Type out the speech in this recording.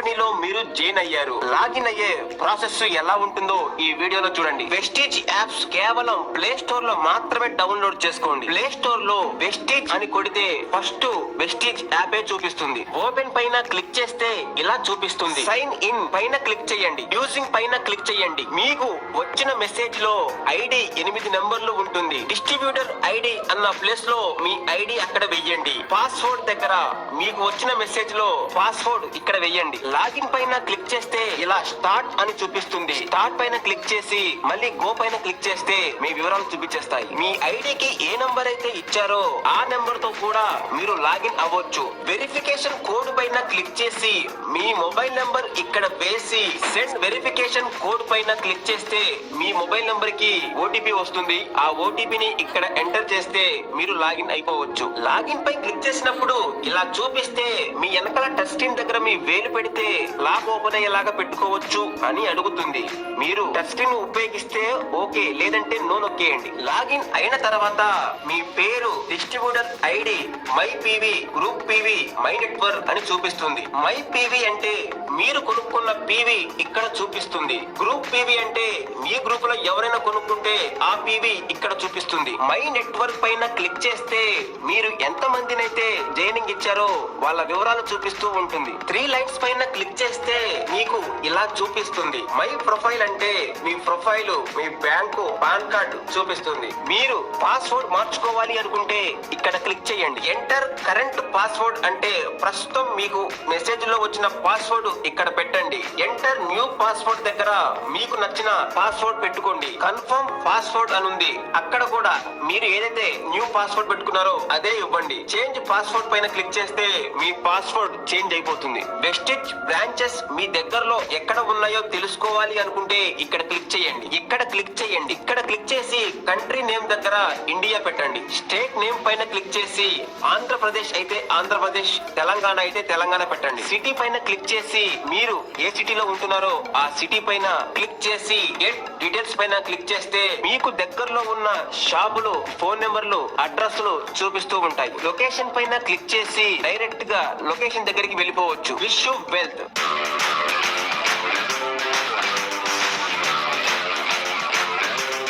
కంపెనీలో మీరు జాయిన్ అయ్యారు. లాగిన్ అయ్యే ప్రాసెస్ ఎలా ఉంటుందో ఈ వీడియోలో చూడండి. వెస్టీజ్ యాప్స్ కేవలం ప్లే స్టోర్ లో మాత్రమే డౌన్లోడ్ చేసుకోండి. ప్లే స్టోర్ లో వెస్టీజ్ అని కొడితే ఫస్ట్ వెస్టీజ్ యాపే చూపిస్తుంది. ఓపెన్ పైన క్లిక్ చేస్తే ఇలా చూపిస్తుంది. సైన్ ఇన్ పైన క్లిక్ చేయండి. యూజింగ్ పైన క్లిక్ చేయండి. మీకు వచ్చిన మెసేజ్ లో ఐడి 8 నెంబర్లు ఉంటుంది. డిస్ట్రిబ్యూటర్ ఐడి అన్న ప్లేస్ లో మీ ఐడి అక్కడ వెయ్యండి. పాస్వర్డ్ దగ్గర మీకు వచ్చిన మెసేజ్ లో పాస్వర్డ్ ఇక్కడ వెయ్యండి. లాగిన్ పైన క్లిక్ చేస్తే ఇలా స్టార్ట్ అని చూపిస్తుంది. స్టార్ట్ పైన క్లిక్ చేసి మళ్ళీ గో పైన క్లిక్ చేస్తే మీ వివరాలు చూపించేస్తాయి. మీ ఐడికి ఏ నంబర్ అయితే ఇచ్చారో ఆ నెంబర్ తో కూడా మీరు లాగిన్ అవ్వచ్చు. వెరిఫికేషన్ కోడ్ పైన క్లిక్ చేసి మీ మొబైల్ నంబర్ ఇక్కడ వేసి సెండ్ వెరిఫికేషన్ కోడ్ పైన క్లిక్ చేస్తే మీ మొబైల్ నంబర్ కి ఓటీపీ వస్తుంది. ఆ ఓటీపీని ఇక్కడ ఎంటర్ చేస్తే మీరు లాగిన్ అయిపోవచ్చు. లాగిన్ పై క్లిక్ చేసినప్పుడు ఇలా చూపిస్తే మీ వెనకాల టచ్ స్క్రీన్ దగ్గర మీ వేలు పెడితే లాక్ ఓపెన్ అయ్యేలాగా పెట్టుకోవచ్చు అని అడుగుతుంది. మీరు టచ్ స్క్రీన్ ఉపయోగిస్తే ఓకే, లేదంటే నో నొక్కేయండి. లాగిన్ అయిన తర్వాత మీ పేరు, distributor ID, my PV, group PV, my network అని చూపిస్తుంది. మై పీవీ అంటే మీరు కొనుక్కున్న పీవీ ఇక్కడ చూపిస్తుంది. గ్రూప్ పీవీ అంటే మీ గ్రూప్ లో ఎవరైనా కొనుక్కుంటే ఆ పీవీ ఇక్కడ చూపిస్తుంది. మై నెట్వర్క్ పైన క్లిక్ చేస్తే మీరు ఎంత మందినైతే జాయినింగ్ ఇచ్చారో వాళ్ళ వివరాలు చూపిస్తూ ఉంటుంది. 3 లైన్స్ పైన క్లిక్ చేస్తే మీకు ఇలా చూపిస్తుంది. మై ప్రొఫైల్ అంటే మీ ప్రొఫైల్, మీ బ్యాంకు, పాన్ కార్డు చూపిస్తుంది. మీరు పాస్వర్డ్ మార్చుకోవాలి అనుకుంటే ఇక్కడ క్లిక్ చేయండి. ఎంటర్ కరెంట్ పాస్వర్డ్ అంటే ప్రస్తుతం మీకు మెసేజ్ లో వచ్చిన పాస్వర్డ్ ఇక్కడ పెట్టండి. ఎంటర్ న్యూ పాస్వర్డ్ దగ్గర మీకు నచ్చిన పాస్వర్డ్ పెట్టుకోండి. కన్ఫర్మ్ పాస్వర్డ్ అనుంది, అక్కడ కూడా మీరు ఏదైతే న్యూ పాస్వర్డ్ పెట్టుకున్నారో అదే ఇవ్వండి. చేంజ్ పాస్వర్డ్ పైన క్లిక్ చేస్తే మీ పాస్వర్డ్ చేంజ్ అయిపోతుంది. వెస్టీజ్ బ్రాంచెస్ మీ దగ్గరలో ఎక్కడ ఉన్నాయో తెలుసుకోవాలి అనుకుంటే ఇక్కడ క్లిక్ చేయండి. ఇక్కడ క్లిక్ చేయండి. ఇక్కడ క్లిక్ చేసి కంట్రీ నేమ్ దగ్గర ఇండియా పెట్టండి. స్టేట్ నేమ్ పైన క్లిక్ చేసి ఆంధ్రప్రదేశ్ అయితే ఆంధ్రప్రదేశ్, తెలంగాణ అయితే తెలంగాణ పెట్టండి. సిటీ పైన క్లిక్ చేసి మీరు ఏ సిటీలో ఉంటున్నారో ఆ సిటీ పైన క్లిక్ చేసి గెట్ డీటెయిల్స్ పైన క్లిక్ చేస్తే మీకు దగ్గరలో ఉన్న షాపులు, ఫోన్ నెంబర్లు, అడ్రస్లు చూపిస్తూ ఉంటాయి. లొకేషన్ పైన క్లిక్ చేసి డైరెక్ట్ గా లొకేషన్ దగ్గరికి వెళ్ళిపోవచ్చు. Wish you wealth.